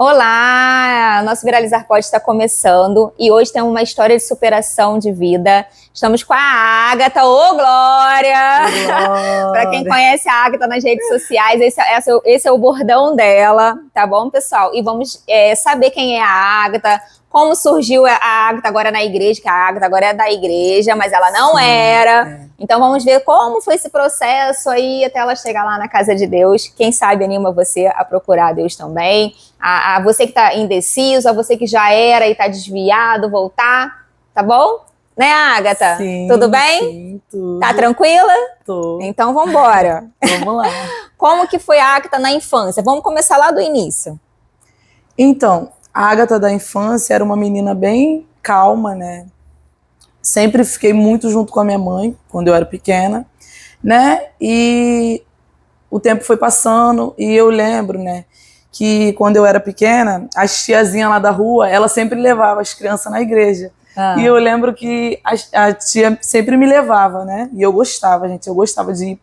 Olá! Nosso Viralizar Pod está começando e hoje temos uma história de superação de vida. Estamos com a Ágata, ô Glória! Para quem conhece a Ágata nas redes sociais, esse é o bordão dela, tá bom, pessoal? E vamos saber quem é a Ágata, como surgiu a Ágata agora na igreja, que a Ágata agora é da igreja, mas ela não era. Então vamos ver como foi esse processo aí até ela chegar lá na casa de Deus. Quem sabe anima você a procurar Deus também. A você que tá indeciso, a você que já era e tá desviado, voltar, tá bom? Né, Ágata? Sim, tudo bem? Sim, tudo. Tá tranquila? Tô. Então vambora. Vamos lá. Como que foi a Ágata na infância? Vamos começar lá do início. Então, a Ágata da infância era uma menina bem calma, né? Sempre fiquei muito junto com a minha mãe, quando eu era pequena, né? E o tempo foi passando e eu lembro, né? Que quando eu era pequena, as tiazinhas lá da rua, ela sempre levava as crianças na igreja. E eu lembro que a tia sempre me levava, né? E eu gostava, gente. Eu gostava de ir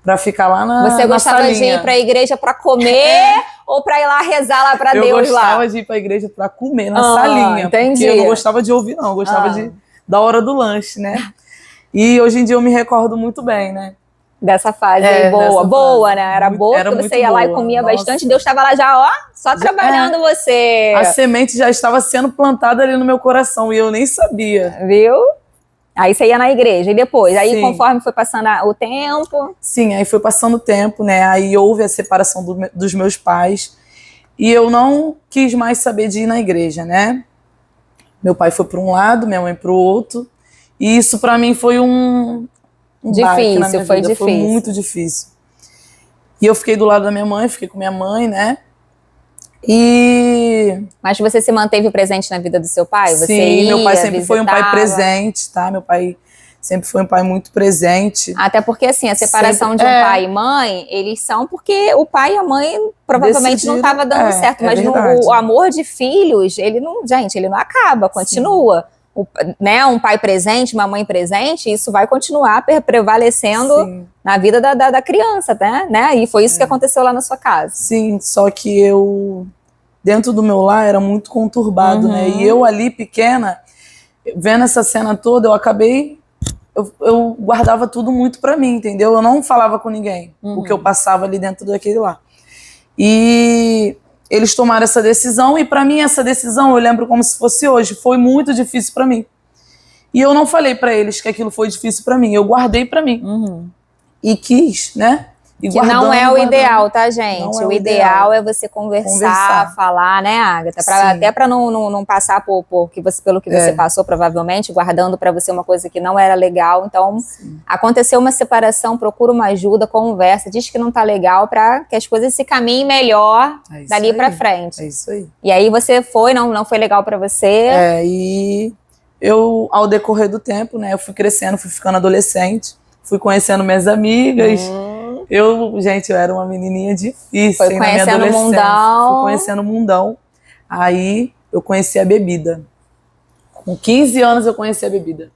pra ficar lá na Você gostava salinha. de ir pra igreja pra comer ou pra ir lá rezar lá pra Deus lá? Eu gostava de ir pra igreja pra comer na salinha. Entendi. Porque eu não gostava de ouvir, não. Eu gostava da hora do lanche, né? E hoje em dia eu me recordo muito bem, né? Dessa fase aí, boa, né? Era boa, porque você ia lá e comia bastante. Deus estava lá já, ó, só trabalhando você. A semente já estava sendo plantada ali no meu coração e eu nem sabia. Viu? Aí você ia na igreja e depois? Aí conforme foi passando o tempo? Sim, aí foi passando o tempo, né? Aí houve a separação dos meus pais e eu não quis mais saber de ir na igreja, né? Meu pai foi para um lado, minha mãe para o outro. E isso para mim foi difícil, foi muito difícil. E eu fiquei do lado da minha mãe, fiquei com minha mãe, né? Mas você se manteve presente na vida do seu pai? Você Sim, meu pai sempre foi um pai presente, tá? Meu pai sempre foi um pai muito presente. Até porque, assim, a separação de um pai e mãe, eles são porque o pai e a mãe provavelmente não estavam dando certo. Mas o amor de filhos, ele não acaba, continua. Né, um pai presente, uma mãe presente, isso vai continuar prevalecendo na vida da criança, né? E foi isso que aconteceu lá na sua casa. Sim, só que eu, dentro do meu lar, era muito conturbado, né? E eu ali, pequena, vendo essa cena toda, eu acabei... Eu guardava tudo muito pra mim, entendeu? Eu não falava com ninguém o que eu passava ali dentro daquele lar. E... eles tomaram essa decisão e para mim essa decisão, eu lembro como se fosse hoje, foi muito difícil para mim. E eu não falei para eles que aquilo foi difícil para mim, eu guardei para mim. E quis, né? E que não é o ideal, tá, gente? O ideal é você conversar, falar, né, Ágata? Até para não passar pelo que você passou, provavelmente, guardando para você uma coisa que não era legal. Então, aconteceu uma separação, procura uma ajuda, conversa, diz que não tá legal para que as coisas se caminhem melhor dali para frente. É isso aí. E aí você foi, não foi legal para você? E eu, ao decorrer do tempo, né, eu fui crescendo, fui ficando adolescente, fui conhecendo minhas amigas. Gente, eu era uma menininha difícil. Foi conhecendo o mundão. Fui conhecendo o mundão. Aí eu conheci a bebida. Com 15 anos eu conheci a bebida.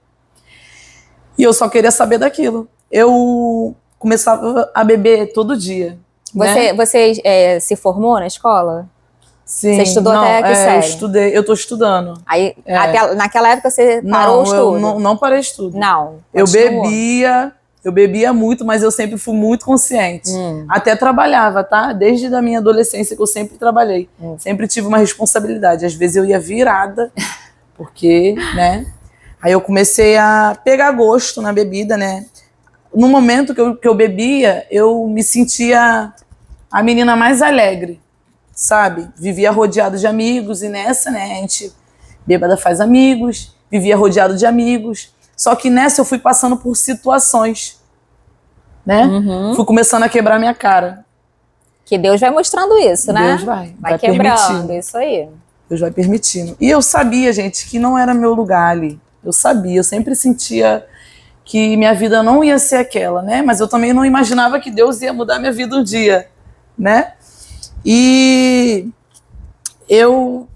E eu só queria saber daquilo. Eu começava a beber todo dia. Você se formou na escola? Sim. Você estudou até que série? Eu tô estudando. Aí, naquela época você parou o estudo? Não parei estudo. Não. Eu bebia muito, mas eu sempre fui muito consciente. Até trabalhava, tá? Desde a minha adolescência que eu sempre trabalhei. Sempre tive uma responsabilidade. Às vezes eu ia virada, porque, né? Aí eu comecei a pegar gosto na bebida, né? No momento que eu bebia, eu me sentia a menina mais alegre, sabe? Vivia rodeado de amigos e nessa, né? A gente bêbada faz amigos, vivia rodeado de amigos. Só que nessa eu fui passando por situações, né? Fui começando a quebrar minha cara. Que Deus vai mostrando isso, né? Deus vai quebrando, permitindo. Isso aí. Deus vai permitindo. E eu sabia, gente, que não era meu lugar ali. Eu sabia, eu sempre sentia que minha vida não ia ser aquela, né? Mas eu também não imaginava que Deus ia mudar minha vida um dia, né? E eu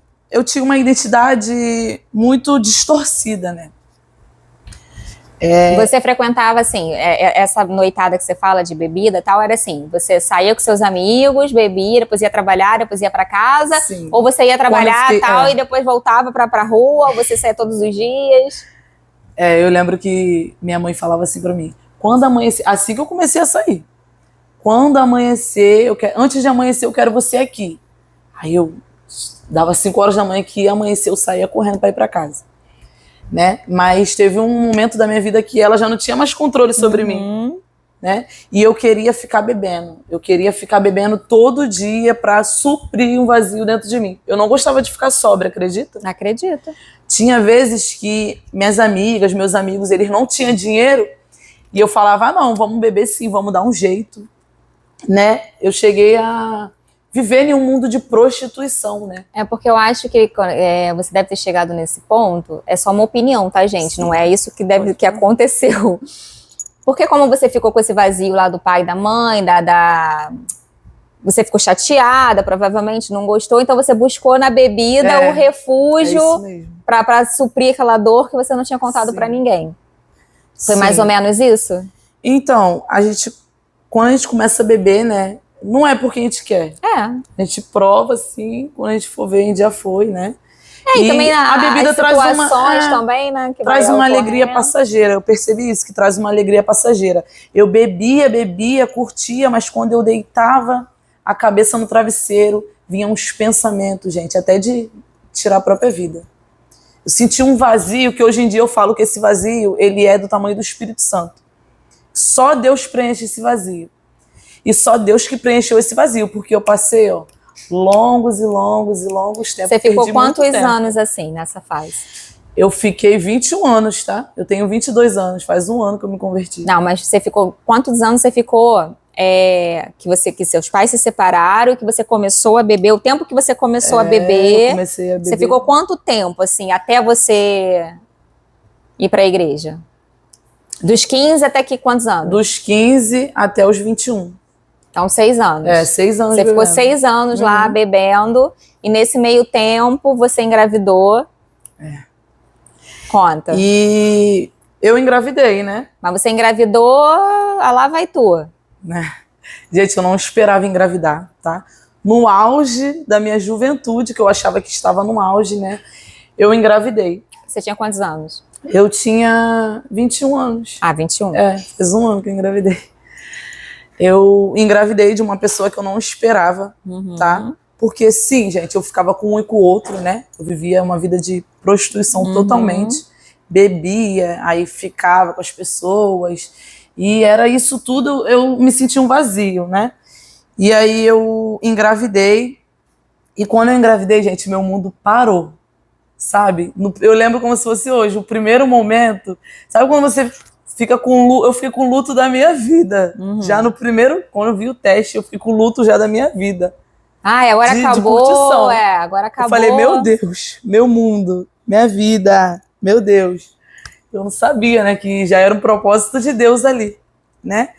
tinha uma identidade muito distorcida, né? Você frequentava, assim, essa noitada que você fala de bebida e tal, era assim, você saía com seus amigos, bebia, depois ia trabalhar, depois ia pra casa, Sim. ou você ia trabalhar e tal, e depois voltava pra rua, ou você saía todos os dias? Eu lembro que minha mãe falava assim pra mim, quando amanhecer, assim que eu comecei a sair, quando amanhecer, antes de amanhecer eu quero você aqui. Aí eu dava 5 horas da manhã que ia amanhecer, eu saía correndo pra ir pra casa. Né? Mas teve um momento da minha vida que ela já não tinha mais controle sobre mim, né? E eu queria ficar bebendo. Eu queria ficar bebendo todo dia para suprir um vazio dentro de mim. Eu não gostava de ficar sóbria, acredita? Acredito. Tinha vezes que minhas amigas, meus amigos, eles não tinham dinheiro e eu falava, não, vamos beber sim, vamos dar um jeito, né? Eu cheguei a viver em um mundo de prostituição, né? Porque eu acho que você deve ter chegado nesse ponto, é só uma opinião, tá, gente? Sim. Não é isso que aconteceu. Porque como você ficou com esse vazio lá do pai e da mãe, você ficou chateada, provavelmente não gostou, então você buscou na bebida o refúgio para suprir aquela dor que você não tinha contado para ninguém. Foi mais ou menos isso? Então, quando a gente começa a beber, né? Não é porque a gente quer. A gente prova, assim, quando a gente for ver, a gente já foi, né? E também a bebida traz também, né? Que traz uma alegria passageira. Eu percebi isso, que traz uma alegria passageira. Eu bebia, curtia, mas quando eu deitava a cabeça no travesseiro, vinham uns pensamentos, gente, até de tirar a própria vida. Eu senti um vazio, que hoje em dia eu falo que esse vazio, ele é do tamanho do Espírito Santo. Só Deus preenche esse vazio. E só Deus que preencheu esse vazio, porque eu passei, longos e longos e longos tempos. Você ficou quantos anos assim, nessa fase? Eu fiquei 21 anos, tá? Eu tenho 22 anos, faz um ano que eu me converti. Não, mas você ficou, quantos anos você ficou que seus pais se separaram, que você começou a beber, o tempo que você começou a beber? Eu comecei a beber. Você ficou quanto tempo, assim, até você ir pra igreja? Dos 15 até quantos anos? Dos 15 até os 21. Então, 6 anos. 6 anos Você ficou 6 anos lá bebendo, e nesse meio tempo você engravidou. Conta. E eu engravidei, né? Mas você engravidou, lá vai tu. Gente, eu não esperava engravidar, tá? No auge da minha juventude, que eu achava que estava no auge, né? Eu engravidei. Você tinha quantos anos? Eu tinha 21 anos. 21? Faz um ano que eu engravidei. Eu engravidei de uma pessoa que eu não esperava, tá? Porque sim, gente, eu ficava com um e com o outro, né? Eu vivia uma vida de prostituição totalmente. Bebia, aí ficava com as pessoas. E era isso tudo, eu me sentia um vazio, né? E aí eu engravidei. E quando eu engravidei, gente, meu mundo parou, sabe? Eu lembro como se fosse hoje, o primeiro momento. Sabe quando você fica com luto? Eu fiquei com luto da minha vida. Já no primeiro, quando eu vi o teste, eu fiquei com luto já da minha vida. Agora acabou. De curtição. Agora acabou. Eu falei, meu Deus, meu mundo, minha vida, meu Deus. Eu não sabia, né, que já era um propósito de Deus ali, né?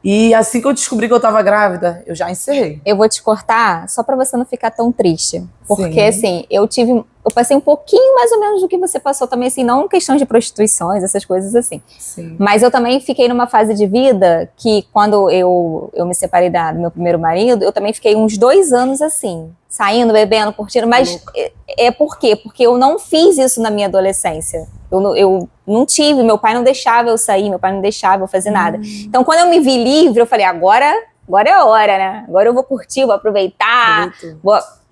E assim que eu descobri que eu tava grávida, eu já encerrei. Eu vou te cortar só pra você não ficar tão triste. Porque, Sim. assim, eu passei um pouquinho mais ou menos do que você passou também, assim, não questão de prostituições, essas coisas assim. Sim. Mas eu também fiquei numa fase de vida que, quando eu me separei do meu primeiro marido, eu também fiquei uns 2 anos assim, saindo, bebendo, curtindo. Mas por quê? Porque eu não fiz isso na minha adolescência. Eu não tive, meu pai não deixava eu sair, meu pai não deixava eu fazer nada. Então, quando eu me vi livre, eu falei, agora é a hora, né? Agora eu vou curtir, vou aproveitar.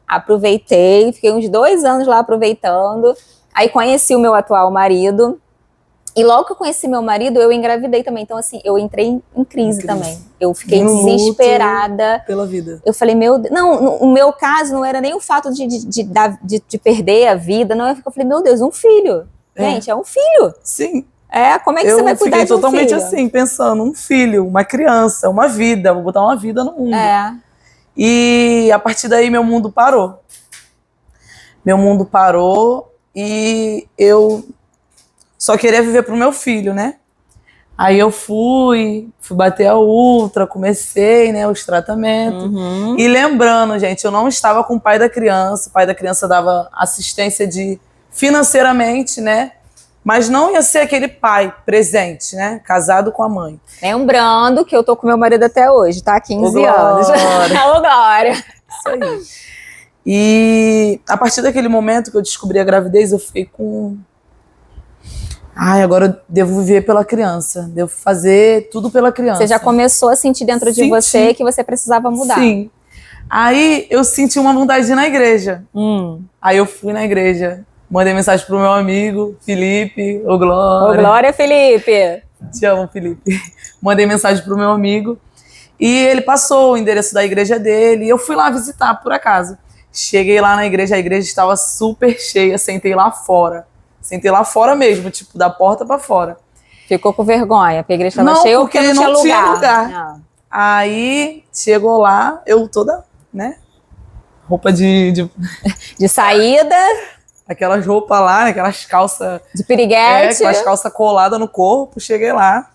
Aproveitei, fiquei uns 2 anos lá aproveitando. Aí conheci o meu atual marido. E logo que eu conheci meu marido, eu engravidei também. Então, assim, eu entrei em crise também. Eu fiquei desesperada. Pela vida. Eu falei, meu Deus. Não, o meu caso não era nem o fato de perder a vida. Não, eu falei, meu Deus, um filho. Gente, é um filho. Sim. Como é que você vai cuidar de um filho? Eu fiquei totalmente assim, pensando, um filho, uma criança, uma vida. Vou botar uma vida no mundo. E a partir daí meu mundo parou. Meu mundo parou e eu só queria viver pro meu filho, né? Aí eu fui bater a ultra, comecei, né, os tratamentos. E lembrando, gente, eu não estava com o pai da criança. O pai da criança dava assistência financeiramente, né? Mas não ia ser aquele pai presente, né? Casado com a mãe. Lembrando que eu tô com meu marido até hoje, tá? 15 anos. Ô, Glória! Isso aí. E a partir daquele momento que eu descobri a gravidez, eu fiquei com... agora eu devo viver pela criança. Devo fazer tudo pela criança. Você já começou a sentir dentro de você que você precisava mudar. Sim. Aí eu senti uma vontade de ir na igreja. Aí eu fui na igreja. Mandei mensagem pro meu amigo, Felipe, ô Glória. Ô Glória, Felipe. Te amo, Felipe. Mandei mensagem pro meu amigo e ele passou o endereço da igreja dele e eu fui lá visitar, por acaso. Cheguei lá na igreja, a igreja estava super cheia, sentei lá fora. Sentei lá fora mesmo, tipo, da porta pra fora. Ficou com vergonha, porque a igreja estava cheia ou porque não tinha lugar? Não. Aí, chegou lá, eu toda, né, roupa de saída... Aquelas roupas lá, né? Aquelas calças... De piriguete. Aquelas calças coladas no corpo. Cheguei lá.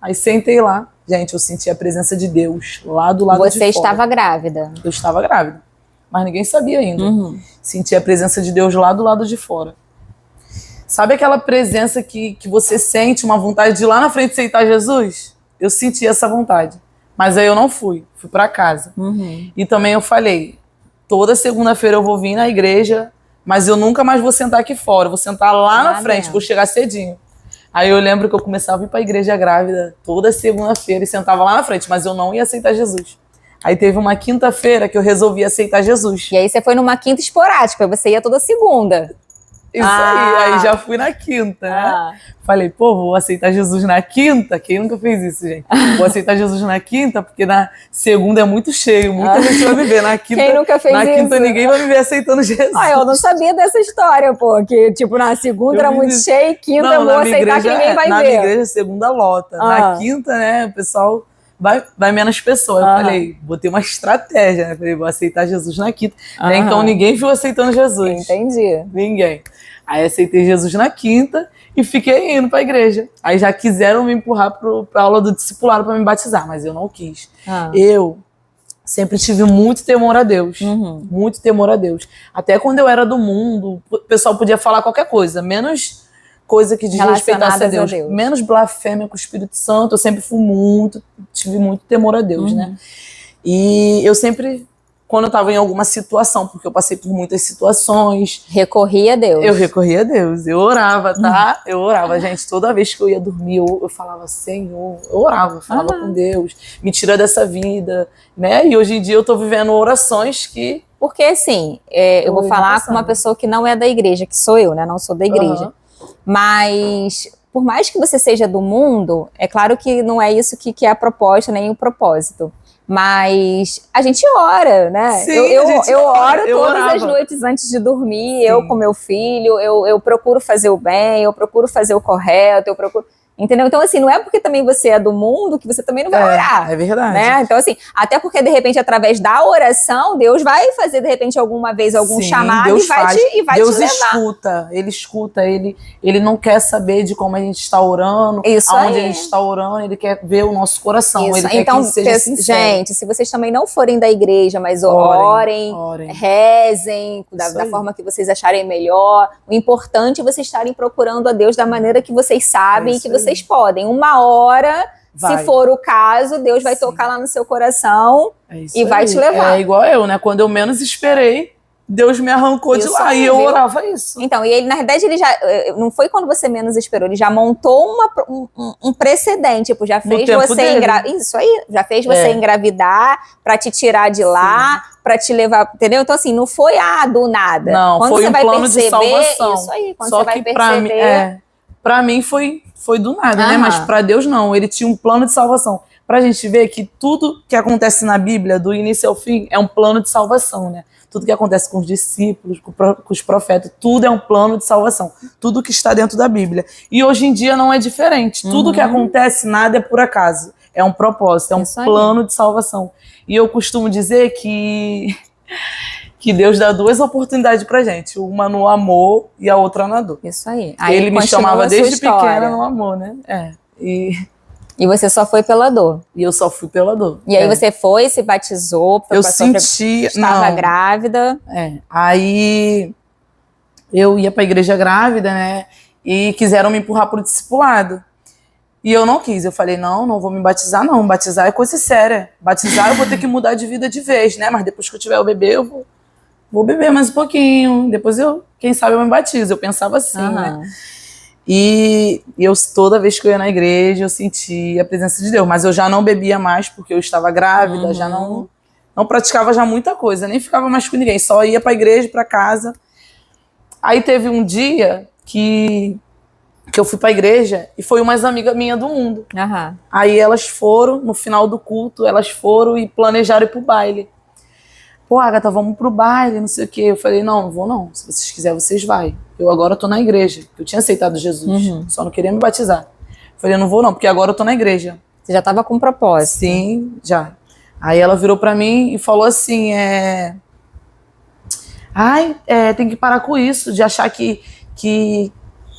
Aí sentei lá. Gente, eu senti a presença de Deus lá do lado de fora. Você estava grávida. Eu estava grávida. Mas ninguém sabia ainda. Senti a presença de Deus lá do lado de fora. Sabe aquela presença que você sente uma vontade de ir lá na frente aceitar Jesus? Eu senti essa vontade. Mas aí eu não fui. Fui pra casa. E também eu falei, toda segunda-feira eu vou vir na igreja... Mas eu nunca mais vou sentar aqui fora, vou sentar lá na frente, vou chegar cedinho. Aí eu lembro que eu começava a ir pra igreja grávida toda segunda-feira e sentava lá na frente, mas eu não ia aceitar Jesus. Aí teve uma quinta-feira que eu resolvi aceitar Jesus. E aí você foi numa quinta esporádica, você ia toda segunda. Isso aí já fui na quinta, né? Falei, pô, vou aceitar Jesus na quinta? Quem nunca fez isso, gente? Vou aceitar Jesus na quinta, porque na segunda é muito cheio, muita gente vai me ver. Na quinta, quem nunca fez na isso? quinta ninguém vai me ver aceitando Jesus. Eu não sabia dessa história, pô, que tipo, na segunda era muito cheio e quinta eu vou aceitar que ninguém vai ver. Na minha igreja, segunda lota. Na quinta, né, o pessoal... Vai menos pessoas. Eu falei, vou ter uma estratégia, né? Falei, vou aceitar Jesus na quinta. Então ninguém viu aceitando Jesus. Entendi. Ninguém. Aí aceitei Jesus na quinta e fiquei indo pra igreja. Aí já quiseram me empurrar pra aula do discipulado pra me batizar, mas eu não quis. Eu sempre tive muito temor a Deus. Muito temor a Deus. Até quando eu era do mundo, o pessoal podia falar qualquer coisa, menos coisa que desrespeitasse a Deus. Menos blasfêmia com o Espírito Santo. Eu sempre tive muito temor a Deus, né? E eu sempre, quando eu estava em alguma situação, porque eu passei por muitas situações... Recorria a Deus. Eu recorria a Deus. Eu orava, tá? Eu orava, gente. Toda vez que eu ia dormir, eu falava, Senhor... Eu orava, falava com Deus. Me tira dessa vida, né? E hoje em dia eu tô vivendo orações que... Porque, assim, eu vou falar com uma pessoa que não é da igreja, que sou eu, né? Não sou da igreja. Mas, por mais que você seja do mundo, é claro que não é isso que é a proposta, nem o propósito. Mas a gente ora, né? Sim, eu oro todas as noites antes de dormir, eu com meu filho, eu procuro fazer o bem, eu procuro fazer o correto, eu procuro... Entendeu? Então, assim, não é porque também você é do mundo que você também não vai orar. É verdade. Né? Então, assim, até porque, de repente, através da oração, Deus vai fazer, de repente, alguma vez, algum chamado Deus e vai te levar. Deus escuta, ele não quer saber de como a gente está orando, aonde a gente está orando, ele quer ver o nosso coração. Ele quer que seja sincero. Gente, se vocês também não forem da igreja, mas orem. Rezem, da forma que vocês acharem melhor. O importante é vocês estarem procurando a Deus da maneira que vocês sabem, que vocês podem. Uma hora, se for o caso, Deus vai tocar lá no seu coração e vai te levar. É igual eu, né? Quando eu menos esperei, Deus me arrancou de lá e eu orava isso. Então, e ele, na verdade, ele já... Não foi quando você menos esperou, ele já montou um precedente, tipo, já fez você engravidar. Isso aí, já fez você engravidar pra te tirar de lá, pra te levar, entendeu? Então, assim, não foi do nada. Não, quando foi você um vai plano de salvação. Isso aí, quando Só você vai que perceber... Pra mim foi do nada, né? Mas pra Deus não, ele tinha um plano de salvação. Pra gente ver que tudo que acontece na Bíblia, do início ao fim, é um plano de salvação, né? Tudo que acontece com os discípulos, com os profetas, tudo é um plano de salvação. Tudo que está dentro da Bíblia. E hoje em dia não é diferente. Tudo que acontece, nada é por acaso. É um propósito, é um plano de salvação. E eu costumo dizer que Deus dá duas oportunidades pra gente. Uma no amor e a outra na dor. Isso aí. Ele me chamava desde pequena no amor, né? E você só foi pela dor. E eu só fui pela dor. E aí você foi, se batizou. Eu senti... Estava grávida. Aí eu ia pra igreja grávida, né? e quiseram me empurrar pro discipulado. E eu não quis, eu falei, não vou me batizar não, batizar é coisa séria. Batizar eu vou ter que mudar de vida de vez, né? Mas depois que eu tiver o bebê, eu vou beber mais um pouquinho, depois quem sabe eu me batizo. Eu pensava assim, né? E eu, toda vez que eu ia na igreja, eu sentia a presença de Deus. Mas eu já não bebia mais porque eu estava grávida, já não praticava já muita coisa, nem ficava mais com ninguém, só ia pra igreja, pra casa. Aí teve um dia que eu fui pra igreja e foi umas amigas minhas do mundo. Aí elas foram, no final do culto, elas foram e planejaram ir pro baile. Pô, Agatha, vamos pro baile, não sei o quê. Eu falei, não vou não. Se vocês quiserem, vocês vai. Eu agora tô na igreja. Eu tinha aceitado Jesus, só não queria me batizar. Eu falei, não vou não, porque agora eu tô na igreja. Você já tava com propósito? Sim, já. Aí ela virou pra mim e falou assim, tem que parar com isso, de achar que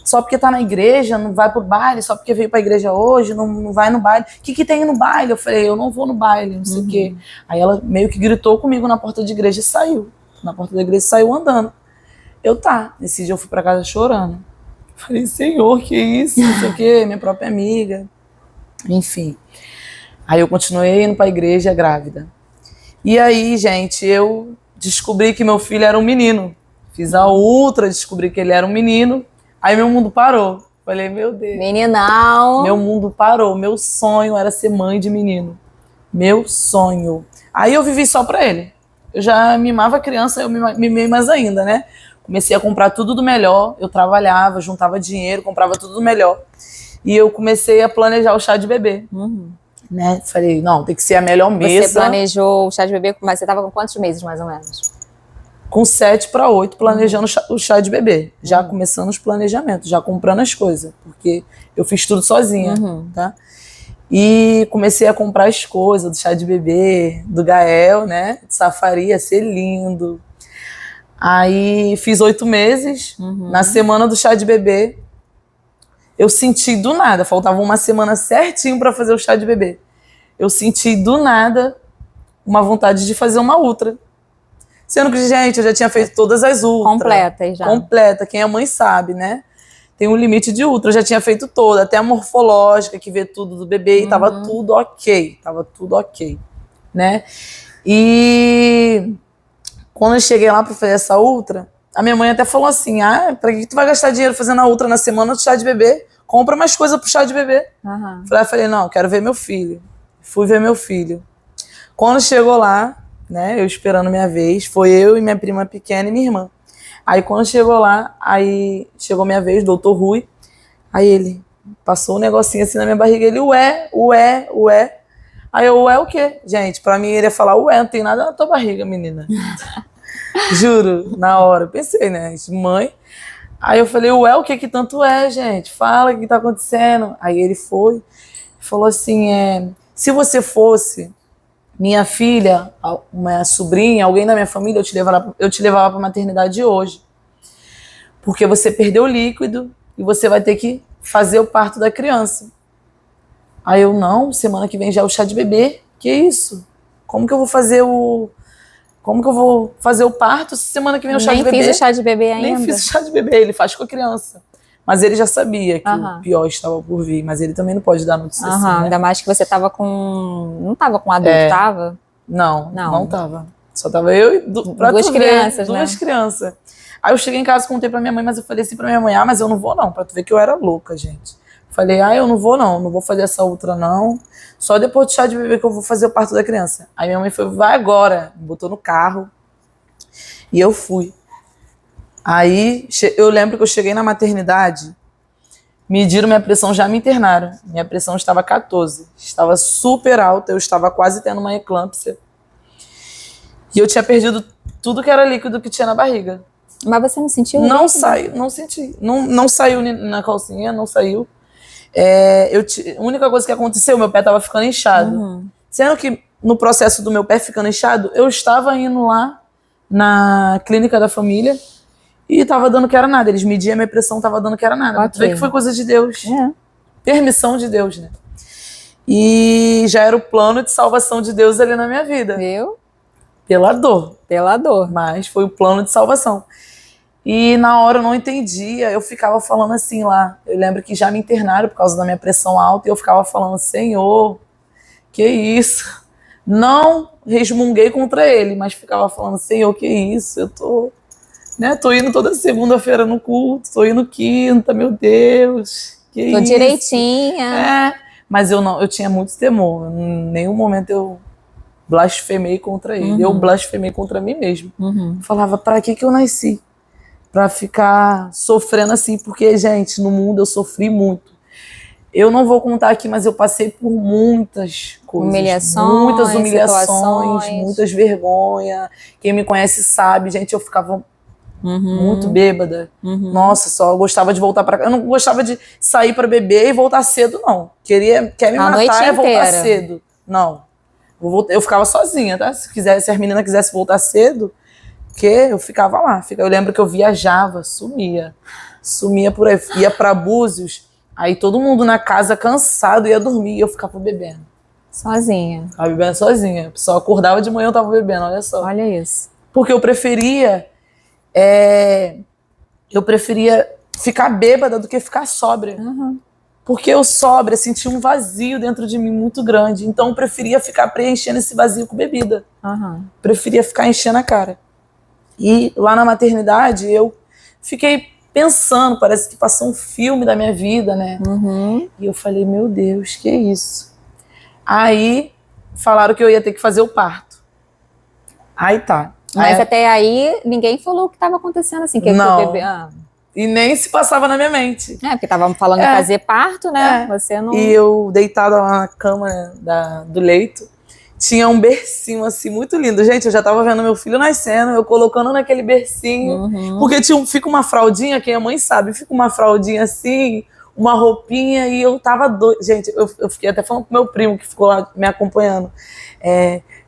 só porque tá na igreja, não vai pro baile, só porque veio pra igreja hoje, não vai no baile. O que tem no baile? Eu falei, eu não vou no baile, não sei o quê. Aí ela meio que gritou comigo na porta da igreja e saiu. Na porta da igreja saiu andando. Nesse dia eu fui pra casa chorando. Falei, Senhor, que isso? Não sei o quê, minha própria amiga. Enfim. Aí eu continuei indo pra igreja grávida. E aí, gente, eu descobri que meu filho era um menino. Fiz a ultra, descobri que ele era um menino. Aí meu mundo parou. Falei, meu Deus. Meninão. Meu mundo parou. Meu sonho era ser mãe de menino. Meu sonho. Aí eu vivi só pra ele. Eu já mimava a criança, eu mimei mais ainda, né? Comecei a comprar tudo do melhor. Eu trabalhava, juntava dinheiro, comprava tudo do melhor. E eu comecei a planejar o chá de bebê. Né? Falei, não, tem que ser a melhor mesa. Você planejou o chá de bebê, mas você tava com quantos meses, mais ou menos? Com 7 para 8, planejando o chá de bebê. Já começando os planejamentos, já comprando as coisas. Porque eu fiz tudo sozinha, tá? E comecei a comprar as coisas do chá de bebê, do Gael, né? De Safari, ia ser lindo. Aí fiz 8 meses. Na semana do chá de bebê, eu senti do nada, faltava uma semana certinho para fazer o chá de bebê. Eu senti do nada uma vontade de fazer uma ultra. Sendo que, gente, eu já tinha feito todas as ultras. Completas já. Completa, quem é mãe sabe, né? Tem um limite de ultra, eu já tinha feito toda, até a morfológica, que vê tudo do bebê, e tava tudo ok, né? E quando eu cheguei lá pra fazer essa ultra, a minha mãe até falou assim, pra que tu vai gastar dinheiro fazendo a ultra na semana do chá de bebê? Compra mais coisa pro chá de bebê. Falei, não, quero ver meu filho. Fui ver meu filho. Quando chegou lá, né, eu esperando minha vez, foi eu e minha prima pequena e minha irmã. Aí quando chegou lá, aí chegou minha vez, doutor Rui, aí ele passou um negocinho assim na minha barriga, ele, ué. Aí eu, ué o quê? Gente, pra mim ele ia falar, ué, não tem nada na tua barriga, menina. Juro, na hora, eu pensei, né, mãe. Aí eu falei, ué, o que tanto é, gente? Fala, o que tá acontecendo? Aí ele foi, falou assim, se você fosse minha filha, uma sobrinha, alguém da minha família, eu te levava pra maternidade hoje. Porque você perdeu o líquido e você vai ter que fazer o parto da criança. Aí eu, não, semana que vem já é o chá de bebê. Que isso? Como que eu vou fazer o parto se semana que vem é o chá de bebê? Nem fiz o chá de bebê ainda. Nem fiz o chá de bebê, ele faz com a criança. Mas ele já sabia que o pior estava por vir, mas ele também não pode dar notícia assim, né? Ainda mais que você tava com... Não tava com adulto, tava? Não tava. Só tava eu e duas crianças, né? Duas crianças. Aí eu cheguei em casa, contei pra minha mãe, mas eu falei assim pra minha mãe, mas eu não vou não, pra tu ver que eu era louca, gente. Falei, eu não vou fazer essa outra não, só depois do chá de bebê que eu vou fazer o parto da criança. Aí minha mãe foi, vai agora, me botou no carro e eu fui. Aí eu lembro que eu cheguei na maternidade, mediram minha pressão, já me internaram. Minha pressão estava 14, estava super alta, eu estava quase tendo uma eclâmpsia. E eu tinha perdido tudo que era líquido que tinha na barriga. Mas você não sentiu? Não saiu, não senti. Não saiu na calcinha, não saiu. A única coisa que aconteceu, meu pé estava ficando inchado. Sendo que no processo do meu pé ficando inchado, eu estava indo lá na clínica da família e tava dando que era nada. Eles mediam a minha pressão, tava dando que era nada. Okay. Vê que foi coisa de Deus. Permissão de Deus, né? E já era o plano de salvação de Deus ali na minha vida. Viu? Pela dor. Pela dor. Mas foi o plano de salvação. E na hora eu não entendia, eu ficava falando assim lá. Eu lembro que já me internaram por causa da minha pressão alta e eu ficava falando, Senhor, que isso? Não resmunguei contra ele, mas ficava falando, Senhor, que isso? Eu tô indo toda segunda-feira no culto, tô indo quinta, meu Deus, que Tô isso? direitinha. Mas eu tinha muito temor, em nenhum momento eu blasfemei contra ele, eu blasfemei contra mim mesmo. Falava, pra que eu nasci? Pra ficar sofrendo assim, porque, gente, no mundo eu sofri muito. Eu não vou contar aqui, mas eu passei por muitas coisas. Muitas humilhações, situações. muitas vergonhas. Quem me conhece sabe, gente, eu ficava muito bêbada. Nossa, só eu gostava de voltar pra casa. Eu não gostava de sair pra beber e voltar cedo, não. Quer me A matar noite é voltar inteira. cedo. Não. Eu ficava sozinha, tá? Se as meninas quisessem voltar cedo, que eu ficava lá. Eu lembro que eu viajava, sumia por aí, ia pra Búzios, aí todo mundo na casa cansado ia dormir e eu ficava bebendo. Sozinha. Ficava bebendo sozinha. Só acordava de manhã eu tava bebendo, olha só. Olha isso. Porque eu preferia ficar bêbada do que ficar sóbria. Porque eu sóbria sentia um vazio dentro de mim muito grande. Então eu preferia ficar preenchendo esse vazio com bebida. Preferia ficar enchendo a cara. E lá na maternidade eu fiquei pensando, parece que passou um filme da minha vida, né? E eu falei, meu Deus, que isso? Aí falaram que eu ia ter que fazer o parto. Aí tá. Mas até aí ninguém falou o que estava acontecendo assim, que Não. o bebê. E nem se passava na minha mente. Porque estavam falando em fazer parto, né? Você não. E eu deitada lá na cama do leito, tinha um bercinho assim, muito lindo. Gente, eu já tava vendo meu filho nascendo, eu colocando naquele bercinho. Porque fica uma fraldinha, quem é mãe sabe, fica uma fraldinha assim, uma roupinha, e eu tava doida. Gente, eu fiquei até falando com meu primo, que ficou lá me acompanhando.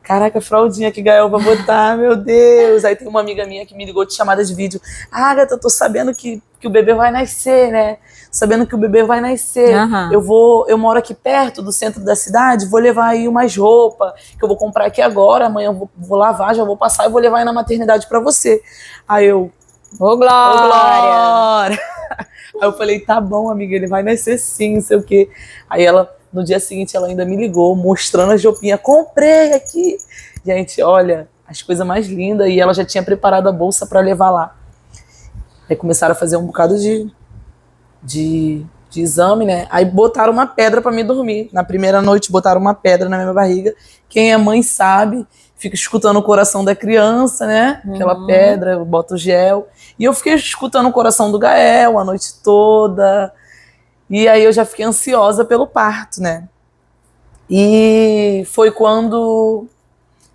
Caraca, fraldinha que Gael vai botar, meu Deus. Aí tem uma amiga minha que me ligou de chamada de vídeo. Agatha, eu tô sabendo que o bebê vai nascer, né? Sabendo que o bebê vai nascer. Eu moro aqui perto do centro da cidade, vou levar aí umas roupas que eu vou comprar aqui agora, amanhã eu vou lavar, já vou passar e vou levar aí na maternidade pra você. Aí eu... Ô, Glória! Aí eu falei, tá bom, amiga, ele vai nascer sim, não sei o quê. Aí ela... No dia seguinte, ela ainda me ligou, mostrando as roupinhas. Comprei aqui. Gente, olha, as coisas mais lindas. E ela já tinha preparado a bolsa para levar lá. Aí começaram a fazer um bocado de exame, né? Aí botaram uma pedra para me dormir. Na primeira noite, botaram uma pedra na minha barriga. Quem é mãe sabe, fica escutando o coração da criança, né? Aquela pedra, eu boto gel. E eu fiquei escutando o coração do Gael a noite toda. E aí eu já fiquei ansiosa pelo parto, né? E foi quando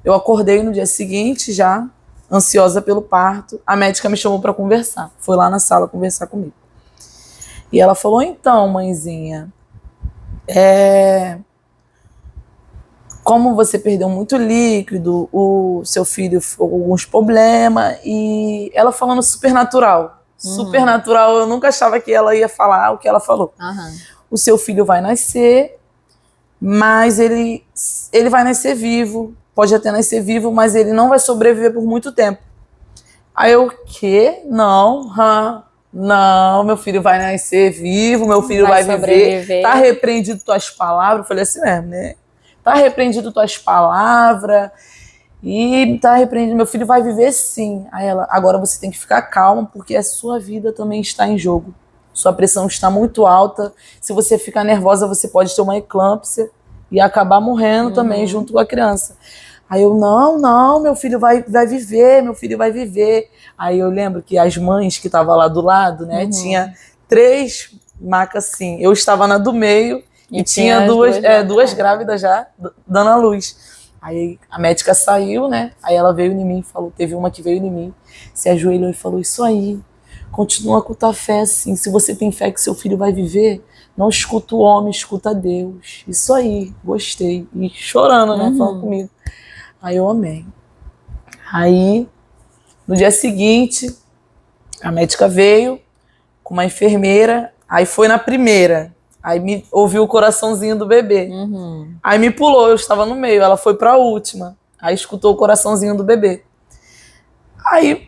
eu acordei no dia seguinte já, ansiosa pelo parto. A médica me chamou para conversar. Foi lá na sala conversar comigo. E ela falou, então, mãezinha, como você perdeu muito líquido, o seu filho ficou com alguns problemas. E ela falando super natural. Super natural, eu nunca achava que ela ia falar o que ela falou. O seu filho vai nascer, mas ele vai nascer vivo, pode até nascer vivo, mas ele não vai sobreviver por muito tempo. Aí eu, quê? Não, meu filho vai nascer vivo, meu filho vai viver. Tá repreendido tuas palavras. Eu falei assim mesmo, né? Tá repreendido tuas palavras. E tá repreendido, meu filho vai viver sim. Aí ela, agora você tem que ficar calma, porque a sua vida também está em jogo. Sua pressão está muito alta. Se você ficar nervosa, você pode ter uma eclâmpsia e acabar morrendo também junto com a criança. Aí eu, não, meu filho vai viver, meu filho vai viver. Aí eu lembro que as mães que estavam lá do lado, né, tinha 3 macas assim. Eu estava na do meio e tinha duas grávidas já, dando à luz. Aí a médica saiu, né? Aí ela veio em mim e falou, teve uma que veio em mim, se ajoelhou e falou, isso aí, continua com tua fé assim, se você tem fé que seu filho vai viver, não escuta o homem, escuta Deus. Isso aí, gostei. E chorando, né? Falando comigo. Aí eu amei. Aí, no dia seguinte, a médica veio com uma enfermeira, aí foi na primeira. Aí me ouviu o coraçãozinho do bebê. Aí me pulou, eu estava no meio. Ela foi para a última. Aí escutou o coraçãozinho do bebê. Aí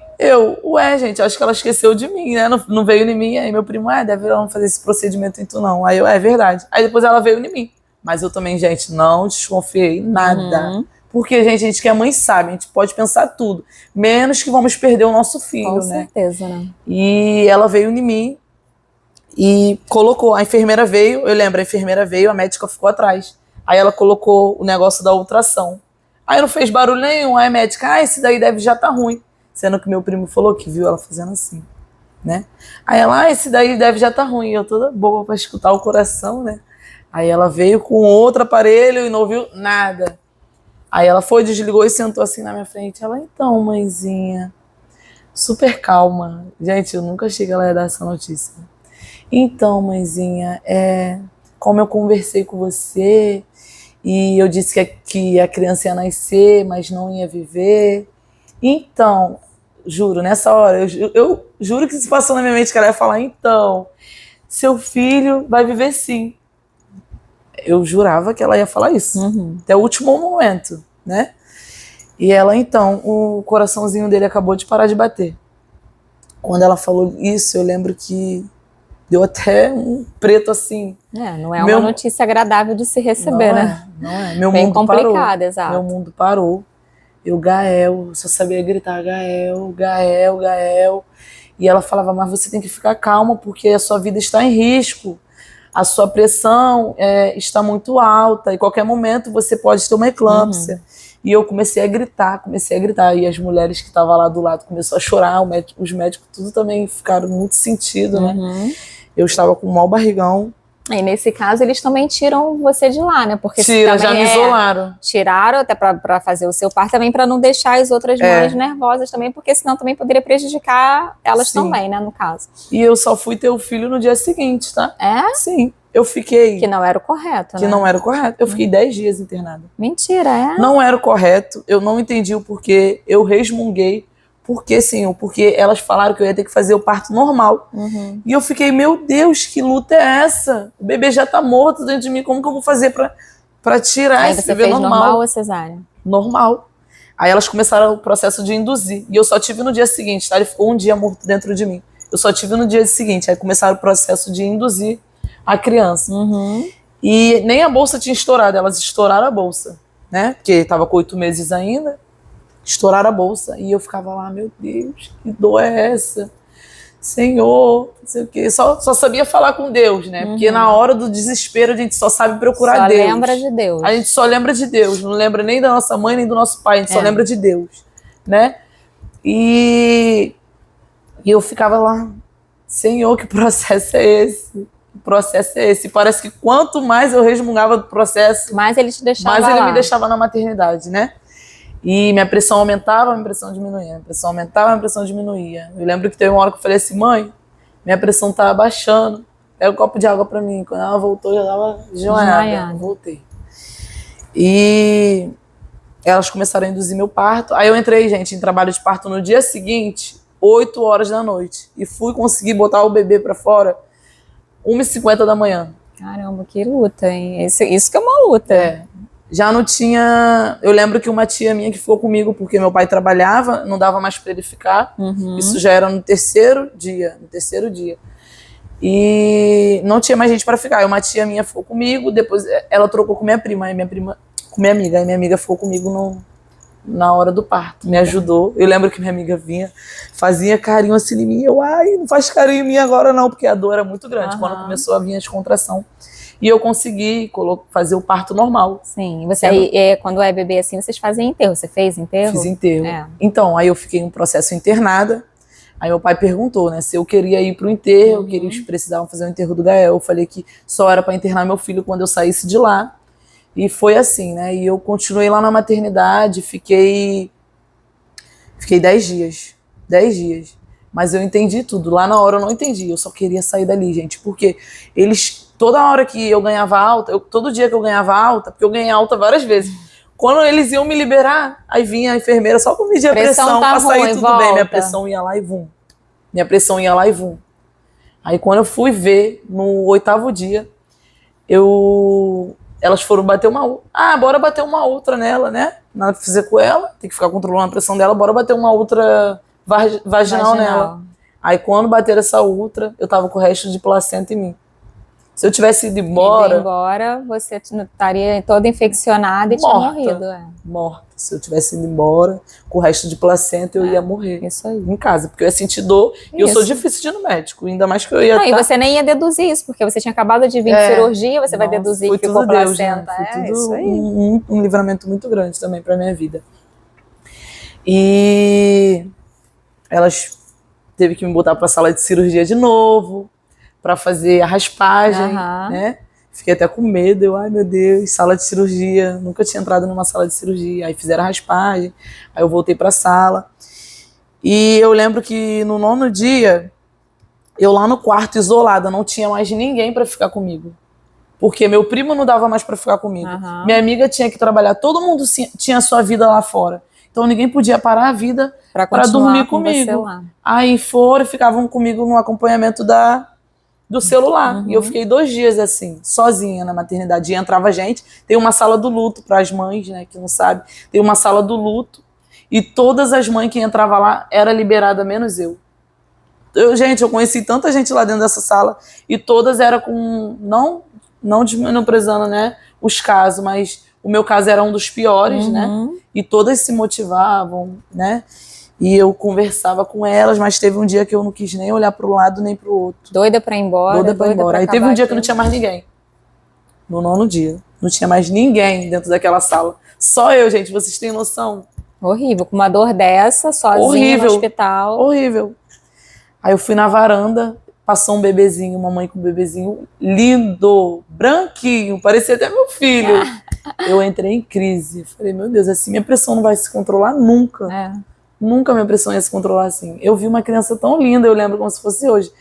Ué, gente, acho que ela esqueceu de mim, né? Não veio em mim. Aí meu primo, deve não fazer esse procedimento em tu, não. Aí é verdade. Aí depois ela veio em mim. Mas eu também, gente, não desconfiei nada. Porque, gente, a gente que é mãe sabe, a gente pode pensar tudo. Menos que vamos perder o nosso filho, Com né? certeza, né? E ela veio em mim e colocou. A enfermeira veio, eu lembro, a enfermeira veio, a médica ficou atrás. Aí ela colocou o negócio da ultrassom. Aí não fez barulho nenhum. Aí a médica, esse daí deve já tá ruim. Sendo que meu primo falou que viu ela fazendo assim, né? Aí ela, esse daí deve já tá ruim. Eu toda boa pra escutar o coração, né? Aí ela veio com outro aparelho e não ouviu nada. Aí ela foi, desligou e sentou assim na minha frente. Ela, então, mãezinha, super calma. Gente, eu nunca achei que ela ia dar essa notícia. Então, mãezinha, como eu conversei com você e eu disse que a criança ia nascer, mas não ia viver. Então, juro, nessa hora, eu juro que se passou na minha mente que ela ia falar, então, seu filho vai viver sim. Eu jurava que ela ia falar isso, até o último momento, né? E ela, então, o coraçãozinho dele acabou de parar de bater. Quando ela falou isso, eu lembro que deu até um preto assim. Não é uma notícia agradável de se receber, né? Não é. Meu bem mundo complicado, parou. exato. Meu mundo parou. Eu, Gael, só sabia gritar, Gael, Gael, Gael. E ela falava, mas você tem que ficar calma, porque a sua vida está em risco. A sua pressão está muito alta, e qualquer momento você pode ter uma eclâmpsia. E eu comecei a gritar. E as mulheres que estavam lá do lado começaram a chorar, os médicos tudo também ficaram muito sentido, né? Eu estava com um mau barrigão. E nesse caso, eles também tiram você de lá, né? Porque já me isolaram. Tiraram até para fazer o seu parto, também para não deixar as outras mães nervosas também, porque senão também poderia prejudicar elas também, né, no caso. E eu só fui ter o filho no dia seguinte, tá? É? Sim. Eu fiquei... Que não era o correto, né? Que não era o correto. Eu fiquei 10 dias internada. Mentira, é? Não era o correto. Eu não entendi o porquê. Eu resmunguei. Porque elas falaram que eu ia ter que fazer o parto normal. E eu fiquei, meu Deus, que luta é essa? O bebê já tá morto dentro de mim, como que eu vou fazer pra tirar esse bebê normal? Aí você fez normal ou cesárea? Normal. Aí elas começaram o processo de induzir. E eu só tive no dia seguinte, tá? Ele ficou um dia morto dentro de mim. Eu só tive no dia seguinte. Aí começaram o processo de induzir a criança. E nem a bolsa tinha estourado, elas estouraram a bolsa, né? Porque tava com 8 meses ainda. Estouraram a bolsa. E eu ficava lá, meu Deus, que dor é essa? Senhor, não sei o quê. Só sabia falar com Deus, né? Porque na hora do desespero a gente só sabe procurar Deus. Só lembra de Deus. A gente só lembra de Deus. Não lembra nem da nossa mãe, nem do nosso pai. A gente só lembra de Deus, né? E eu ficava lá, Senhor, que processo é esse? Que processo é esse? Parece que quanto mais eu resmungava do processo, mais ele te deixava mais ele lá. me deixava na maternidade, né? E minha pressão aumentava, minha pressão diminuía. Minha pressão aumentava, minha pressão diminuía. Eu lembro que teve uma hora que eu falei assim, mãe, minha pressão tá abaixando. Pega um copo de água pra mim. Quando ela voltou, eu já tava desmaiada. Voltei. E elas começaram a induzir meu parto. Aí eu entrei, gente, em trabalho de parto no dia seguinte, 8 horas da noite. E fui conseguir botar o bebê pra fora 1h50 da manhã. Caramba, que luta, hein? Isso que é uma luta. Já não tinha... Eu lembro que uma tia minha que ficou comigo, porque meu pai trabalhava, não dava mais pra ele ficar. Isso já era no terceiro dia. E não tinha mais gente pra ficar. Aí uma tia minha ficou comigo, depois ela trocou com minha prima, com minha amiga. Aí minha amiga ficou comigo na hora do parto, me ajudou. Eu lembro que minha amiga vinha, fazia carinho assim em mim. Eu, não faz carinho em mim agora não, porque a dor era muito grande. Quando começou a vir as contrações. E eu consegui fazer o parto normal. Sim, você quando é bebê assim, vocês fazem enterro. Você fez enterro? Fiz enterro. Então, aí eu fiquei em um processo internada. Aí meu pai perguntou, né, se eu queria ir pro enterro, que eles precisavam fazer o enterro do Gael. Eu falei que só era para internar meu filho quando eu saísse de lá. E foi assim, né? E eu continuei lá na maternidade, fiquei 10 dias. 10 dias. Mas eu entendi tudo. Lá na hora eu não entendi. Eu só queria sair dali, gente. Porque toda hora que eu ganhava alta, todo dia que eu ganhava alta, porque eu ganhei alta várias vezes, quando eles iam me liberar, aí vinha a enfermeira só pra medir a pressão, pra sair tudo bem. Minha pressão ia lá e vum. Aí quando eu fui ver, no 8º dia, elas foram bater uma outra. Bora bater uma outra nela, né? Nada pra fazer com ela, tem que ficar controlando a pressão dela, bora bater uma outra vaginal nela. Aí quando bateram essa ultra, eu tava com o resto de placenta em mim. Se eu tivesse ido embora... você estaria toda infeccionada e tinha morrido. Morta. Se eu tivesse ido embora, com o resto de placenta, eu ia morrer. Isso aí. Em casa, porque eu ia sentir dor e eu sou difícil de ir no médico. Ainda mais que eu ia... E você nem ia deduzir isso, porque você tinha acabado de vir de cirurgia, você vai deduzir que ficou placenta. Foi tudo isso aí. Um livramento muito grande também pra minha vida. E elas teve que me botar pra sala de cirurgia de novo, para fazer a raspagem, né? Fiquei até com medo, ai meu Deus, sala de cirurgia, nunca tinha entrado numa sala de cirurgia. Aí fizeram a raspagem, aí eu voltei para a sala. E eu lembro que no 9º dia, eu lá no quarto, isolada, não tinha mais ninguém para ficar comigo. Porque meu primo não dava mais para ficar comigo. Minha amiga tinha que trabalhar, todo mundo tinha a sua vida lá fora. Então ninguém podia parar a vida para dormir comigo. Aí ficavam comigo no acompanhamento do celular. E eu fiquei 2 dias assim, sozinha na maternidade. E entrava gente, tem uma sala do luto para as mães, né, que não sabe. Tem uma sala do luto e todas as mães que entravam lá era liberada, menos eu. Gente, eu conheci tanta gente lá dentro dessa sala e todas eram com, não menosprezando, né, os casos, mas o meu caso era um dos piores, né, e todas se motivavam, né. E eu conversava com elas, mas teve um dia que eu não quis nem olhar para um lado nem para o outro. Doida para ir embora. Doida para ir embora. Aí teve um dia que não tinha mais ninguém. No 9º dia. Não tinha mais ninguém dentro daquela sala. Só eu, gente. Vocês têm noção? Horrível. Com uma dor dessa, sozinha no hospital. Horrível. Aí eu fui na varanda, passou um bebezinho, uma mãe com um bebezinho lindo, branquinho, parecia até meu filho. Eu entrei em crise. Falei, meu Deus, assim minha pressão não vai se controlar nunca. Nunca minha pressão ia se controlar assim. Eu vi uma criança tão linda, eu lembro como se fosse hoje,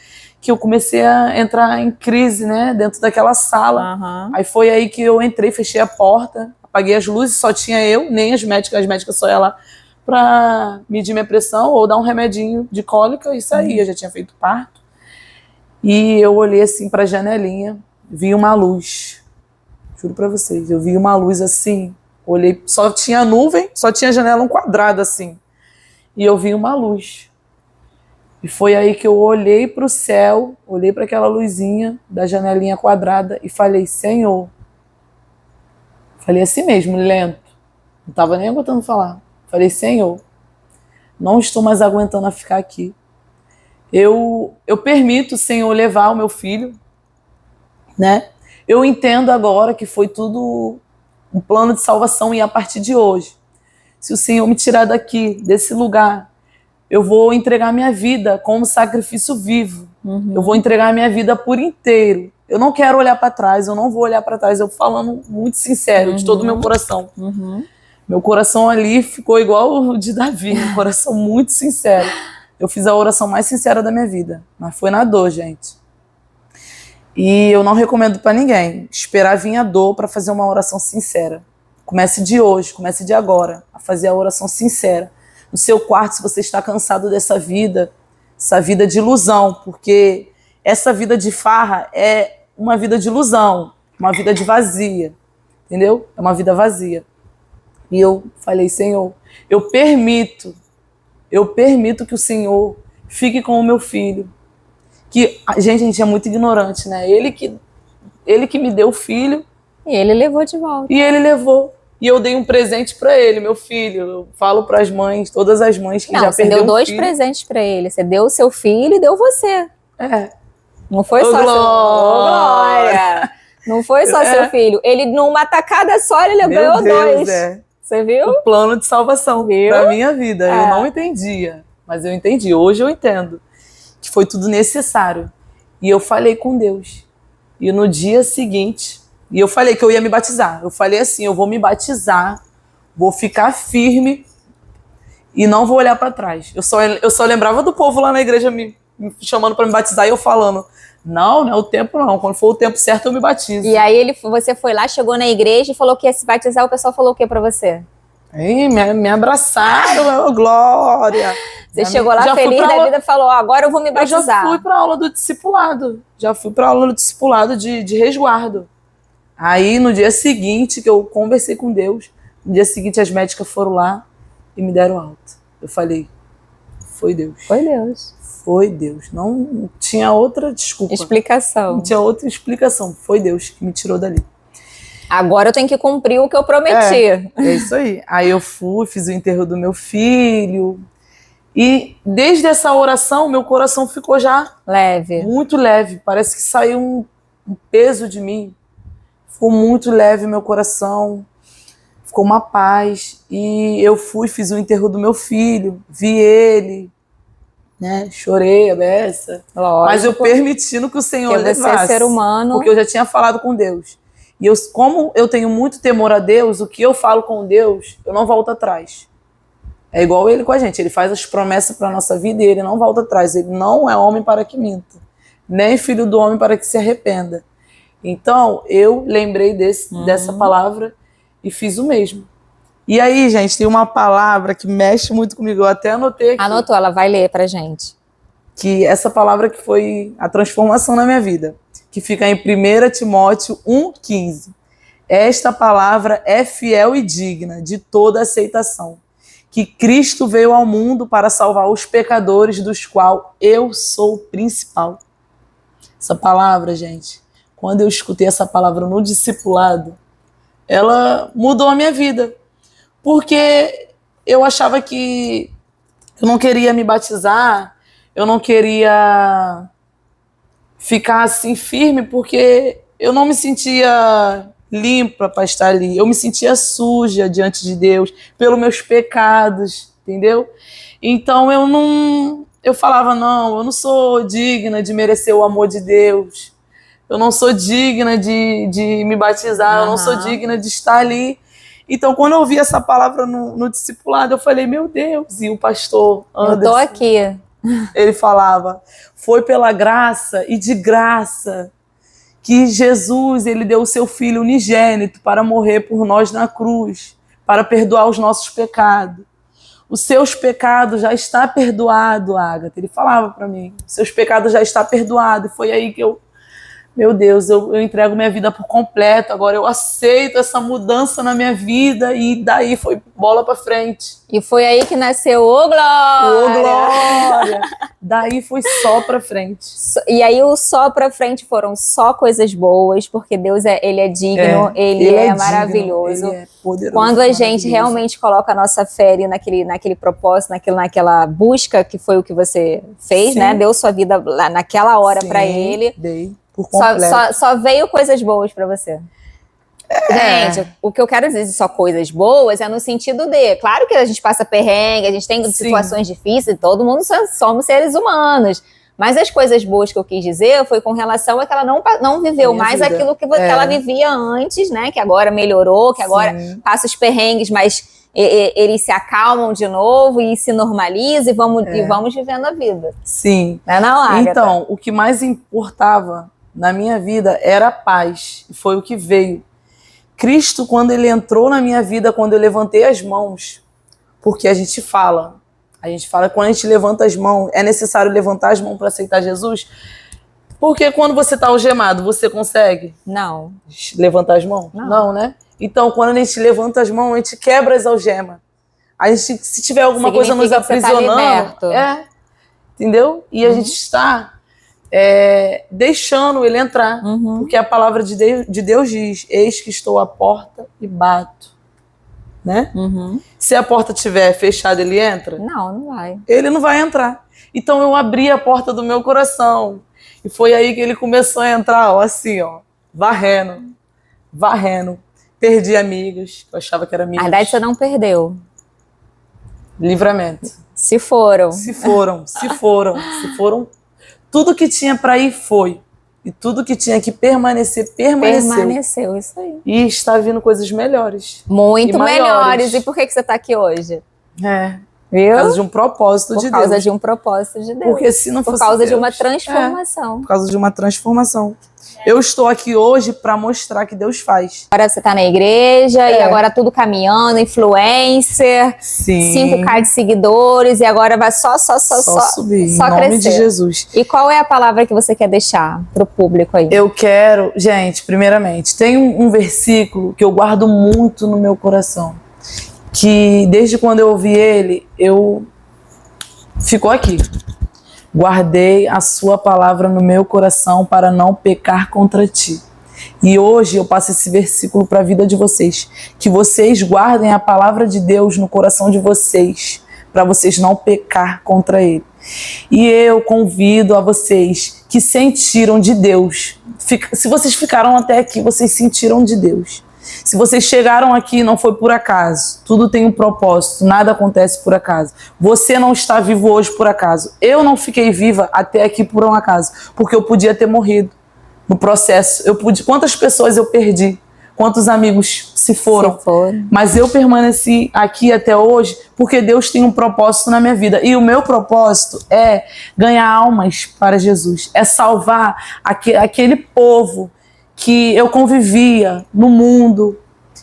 que eu comecei a entrar em crise, né, dentro daquela sala. Aí foi aí que eu entrei, fechei a porta, apaguei as luzes, só tinha eu, nem as médicas só iam lá pra medir minha pressão ou dar um remedinho de cólica e sair. Eu já tinha feito parto. E eu olhei assim pra janelinha, vi uma luz. Juro pra vocês, eu vi uma luz assim, olhei, só tinha nuvem, só tinha janela um quadrado assim. E eu vi uma luz. E foi aí que eu olhei para o céu, olhei para aquela luzinha da janelinha quadrada e falei, Senhor. Falei assim mesmo, lento. Não estava nem aguentando falar. Falei, Senhor, não estou mais aguentando a ficar aqui. Eu permito, Senhor, levar o meu filho, né? Eu entendo agora que foi tudo um plano de salvação e a partir de hoje, se o Senhor me tirar daqui, desse lugar, eu vou entregar minha vida como sacrifício vivo. Eu vou entregar minha vida por inteiro. Eu não quero olhar para trás, eu não vou olhar para trás. Eu falando muito sincero, de todo o meu coração. Meu coração ali ficou igual o de Davi, um coração muito sincero. Eu fiz a oração mais sincera da minha vida, mas foi na dor, gente. E eu não recomendo para ninguém esperar vir a dor para fazer uma oração sincera. Comece de hoje, comece de agora, a fazer a oração sincera. No seu quarto, se você está cansado dessa vida, essa vida de ilusão, porque essa vida de farra é uma vida de ilusão, uma vida de vazia, entendeu? É uma vida vazia. E eu falei, Senhor, eu permito que o Senhor fique com o meu filho. Que, gente, a gente é muito ignorante, né? Ele que me deu o filho. E ele levou de volta. E ele levou. E eu dei um presente pra ele, meu filho. Eu falo pras mães, todas as mães que já perderam Você deu 2 presentes pra ele. Você deu o seu filho e deu você. Não foi só Glória! Não foi só seu filho. Ele, numa tacada só, ele ganhou 2. Você viu? O plano de salvação pra minha vida. Eu não entendia, mas eu entendi. Hoje eu entendo que foi tudo necessário. E eu falei com Deus. E no dia seguinte... E eu falei que eu ia me batizar. Eu falei assim, eu vou me batizar, vou ficar firme e não vou olhar para trás. Eu só lembrava do povo lá na igreja me chamando para me batizar e eu falando, não é o tempo não. Quando for o tempo certo eu me batizo. E aí você foi lá, chegou na igreja e falou que ia se batizar. O pessoal falou o que para você? Me abraçaram, Glória. Você chegou lá feliz da vida e falou, agora eu vou me batizar. Eu já fui para aula do discipulado. Já fui para aula do discipulado de resguardo. Aí, no dia seguinte, que eu conversei com Deus, no dia seguinte as médicas foram lá e me deram alta. Eu falei, foi Deus. Foi Deus. Foi Deus. Não tinha outra desculpa. Explicação. Não tinha outra explicação. Foi Deus que me tirou dali. Agora eu tenho que cumprir o que eu prometi. É isso aí. Aí eu fui, fiz o enterro do meu filho. E desde essa oração, meu coração ficou já Leve. muito leve. Parece que saiu um peso de mim. Ficou muito leve meu coração. Ficou uma paz. E eu fui, fiz o enterro do meu filho. Vi ele. Né? Chorei a beça. Lógico. Mas eu permitindo que o Senhor levasse. Porque você é ser humano. Porque eu já tinha falado com Deus. E como eu tenho muito temor a Deus, o que eu falo com Deus, eu não volto atrás. É igual ele com a gente. Ele faz as promessas para a nossa vida e ele não volta atrás. Ele não é homem para que minta. Nem filho do homem para que se arrependa. Então, eu lembrei dessa palavra e fiz o mesmo. E aí, gente, tem uma palavra que mexe muito comigo. Eu até anotei aqui. Anotou, ela vai ler pra gente. Que essa palavra que foi a transformação na minha vida. Que fica em 1 Timóteo 1,15. Esta palavra é fiel e digna de toda aceitação. Que Cristo veio ao mundo para salvar os pecadores, dos quais eu sou o principal. Essa palavra, gente, quando eu escutei essa palavra no discipulado, ela mudou a minha vida. Porque eu achava que eu não queria me batizar, eu não queria ficar assim firme, porque eu não me sentia limpa para estar ali. Eu me sentia suja diante de Deus pelos meus pecados, entendeu? Então eu falava, não, eu não sou digna de merecer o amor de Deus. Eu não sou digna de me batizar, eu não sou digna de estar ali. Então, quando eu ouvi essa palavra no discipulado, eu falei, meu Deus, e o pastor Anderson, eu tô aqui. Ele falava, foi pela graça e de graça que Jesus, ele deu o seu Filho unigênito para morrer por nós na cruz, para perdoar os nossos pecados. Os seus pecados já está perdoado, Ágata. Ele falava para mim, os seus pecados já está perdoado. E foi aí que meu Deus, eu entrego minha vida por completo, agora eu aceito essa mudança na minha vida e daí foi bola para frente. E foi aí que nasceu o Glória! Ô, Glória! Daí foi só para frente. E aí o só para frente foram só coisas boas, porque Deus ele é digno, ele é maravilhoso. Ele é poderoso, quando a gente realmente coloca a nossa fé ali naquele propósito, naquela busca, que foi o que você fez, Sim. né? Deu sua vida lá naquela hora para ele. Dei. Por completo. Só veio coisas boas pra você. Gente, o que eu quero dizer de só coisas boas é no sentido de, claro que a gente passa perrengue, a gente tem situações difíceis, todo mundo somos seres humanos, mas as coisas boas que eu quis dizer foi com relação a que ela não viveu mais aquilo que ela vivia antes, né, que agora melhorou, que agora passa os perrengues, mas eles se acalmam de novo e se normalizam e vamos vivendo a vida. Sim. Não é não, Ágata? Então, o que mais importava na minha vida era a paz, e foi o que veio. Cristo, quando ele entrou na minha vida, quando eu levantei as mãos, porque a gente fala que quando a gente levanta as mãos, é necessário levantar as mãos para aceitar Jesus, porque quando você está algemado, você consegue? Não. Levantar as mãos? Não, né? Então, quando a gente levanta as mãos, a gente quebra as algemas. A gente, se tiver alguma coisa nos aprisionando, entendeu? E a gente está deixando ele entrar, porque a palavra de Deus diz, eis que estou à porta e bato, né? Se a porta estiver fechada, ele entra? Não vai. Ele não vai entrar. Então eu abri a porta do meu coração, e foi aí que ele começou a entrar, ó, assim, ó, varrendo. Perdi amigos, eu achava que era amigos. Na verdade, você não perdeu. Livramento. Se foram. Tudo que tinha para ir foi. E tudo que tinha que permanecer, permaneceu. Permaneceu, isso aí. E está vindo coisas melhores. Muito melhores. E por que você está aqui hoje? Viu? Por causa de um propósito de Deus. Por causa de um propósito de Deus. Porque se não fosse Por causa Deus, de uma transformação. Por causa de uma transformação. Eu estou aqui hoje para mostrar que Deus faz. Agora você está na igreja e agora tudo caminhando, influencer, Sim. 5K de seguidores e agora vai só subir, só em nome crescer. de Jesus. E qual é a palavra que você quer deixar pro público aí? Eu quero, gente, primeiramente, tem um versículo que eu guardo muito no meu coração, que desde quando eu ouvi ele, eu ficou aqui. Guardei a sua palavra no meu coração para não pecar contra ti. E hoje eu passo esse versículo para a vida de vocês. Que vocês guardem a palavra de Deus no coração de vocês, para vocês não pecar contra ele. E eu convido a vocês que sentiram de Deus. Se vocês ficaram até aqui, vocês sentiram de Deus. Se vocês chegaram aqui, não foi por acaso. Tudo tem um propósito, nada acontece por acaso. Você não está vivo hoje por acaso. Eu não fiquei viva até aqui por um acaso, porque eu podia ter morrido no processo. Quantas pessoas eu perdi? Quantos amigos se foram? Mas eu permaneci aqui até hoje porque Deus tem um propósito na minha vida. E o meu propósito é ganhar almas para Jesus. É salvar aquele povo que eu convivia no mundo,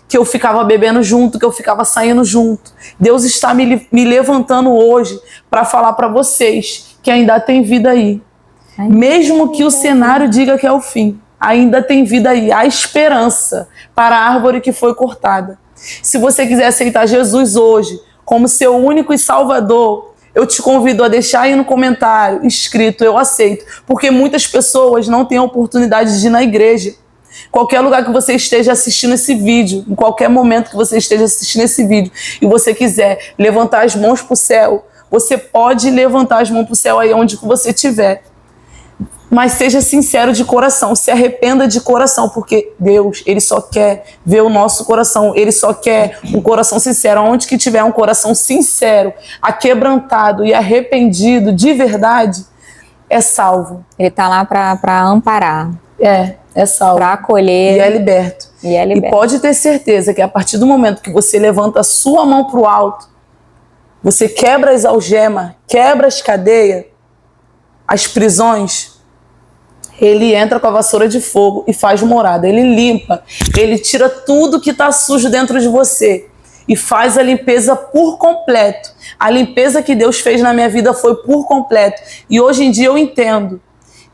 que eu ficava bebendo junto, que eu ficava saindo junto. Deus está me levantando hoje para falar para vocês que ainda tem vida aí. Mesmo que o cenário diga que é o fim, ainda tem vida aí. Há esperança para a árvore que foi cortada. Se você quiser aceitar Jesus hoje como seu único e salvador, eu te convido a deixar aí no comentário escrito, eu aceito. Porque muitas pessoas não têm a oportunidade de ir na igreja. Qualquer lugar que você esteja assistindo esse vídeo, em qualquer momento que você esteja assistindo esse vídeo, e você quiser levantar as mãos para o céu, você pode levantar as mãos para o céu aí onde você estiver. Mas seja sincero de coração, se arrependa de coração, porque Deus, Ele só quer ver o nosso coração, Ele só quer um coração sincero. Onde que tiver um coração sincero, aquebrantado e arrependido de verdade, é salvo. Ele está lá para amparar. É salvo. Para acolher. E é liberto. E pode ter certeza que a partir do momento que você levanta a sua mão para o alto, você quebra as algemas, quebra as cadeias, as prisões, Ele entra com a vassoura de fogo e faz morada. Ele limpa, Ele tira tudo que está sujo dentro de você e faz a limpeza por completo. A limpeza que Deus fez na minha vida foi por completo. E hoje em dia eu entendo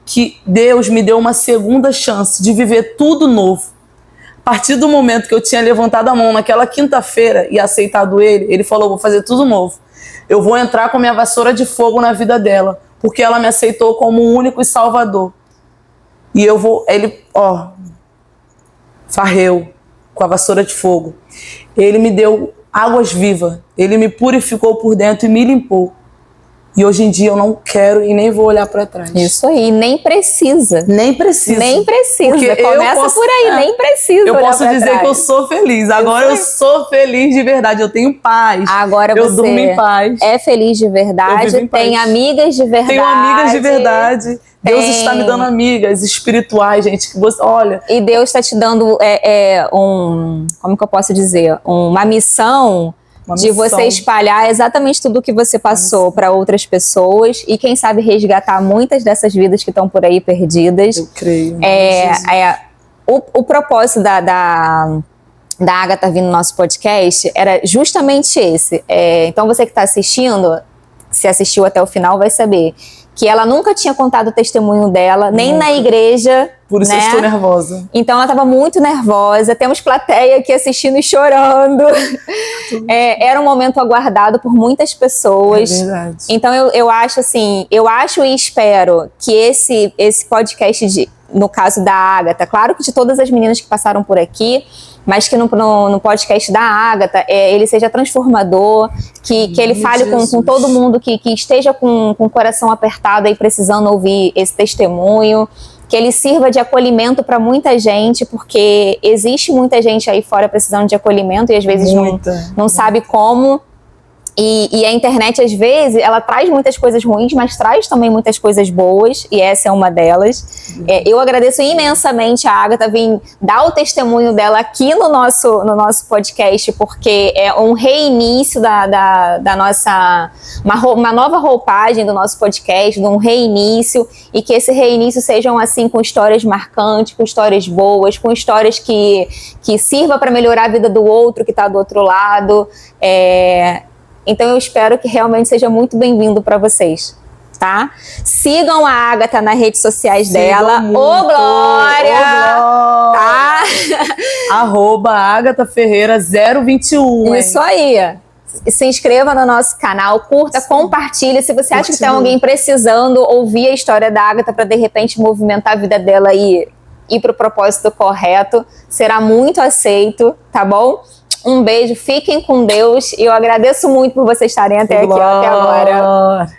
que Deus me deu uma segunda chance de viver tudo novo. A partir do momento que eu tinha levantado a mão naquela quinta-feira e aceitado Ele falou, vou fazer tudo novo. Eu vou entrar com a minha vassoura de fogo na vida dela, porque ela me aceitou como o único e salvador. E ele varreu com a vassoura de fogo. Ele me deu águas vivas, Ele me purificou por dentro e me limpou. E hoje em dia eu não quero e nem vou olhar para trás. Isso aí, nem precisa. Nem precisa. Nem precisa. Porque começa por aí, nem precisa. Eu posso dizer que eu sou feliz. Agora eu sou feliz de verdade. Eu tenho paz. Agora eu durmo em paz. É feliz de verdade. Tem amigas de verdade. Tenho amigas de verdade. Deus está me dando amigas espirituais, gente, que você olha. E Deus está te dando como que eu posso dizer? Uma missão de você espalhar exatamente tudo o que você passou para outras pessoas e quem sabe resgatar muitas dessas vidas que estão por aí perdidas. Eu creio. O propósito da Agatha vindo no nosso podcast era justamente esse. Então você que está assistindo, se assistiu até o final, vai saber que ela nunca tinha contado o testemunho dela, nem na igreja. Por isso eu estou nervosa. Então ela estava muito nervosa. Temos plateia aqui assistindo e chorando. Era um momento aguardado por muitas pessoas. É verdade. Então eu acho assim, e espero que esse podcast, no caso da Agatha, claro que de todas as meninas que passaram por aqui, mas que no podcast da Agatha ele seja transformador, que ele fale com todo mundo que esteja com o coração apertado e precisando ouvir esse testemunho, que ele sirva de acolhimento para muita gente, porque existe muita gente aí fora precisando de acolhimento e às vezes não sabe como. E a internet, às vezes, ela traz muitas coisas ruins, mas traz também muitas coisas boas, e essa é uma delas. Eu agradeço imensamente a Agatha vir dar o testemunho dela aqui no nosso podcast, porque é um reinício da nossa... Uma nova roupagem do nosso podcast, de um reinício, e que esse reinício sejam, assim, com histórias marcantes, com histórias boas, com histórias que sirva para melhorar a vida do outro que está do outro lado. Então eu espero que realmente seja muito bem-vindo para vocês, tá? Sigam a Agatha nas redes sociais dela. Ô Glória! Tá? @AgathaFerreira021. Isso aí. Se inscreva no nosso canal, curta, compartilhe. Se você acha que tem alguém precisando ouvir a história da Agatha para de repente movimentar a vida dela e ir para o propósito correto, será muito aceito, tá bom? Um beijo, fiquem com Deus e eu agradeço muito por vocês estarem até aqui, ó, até agora.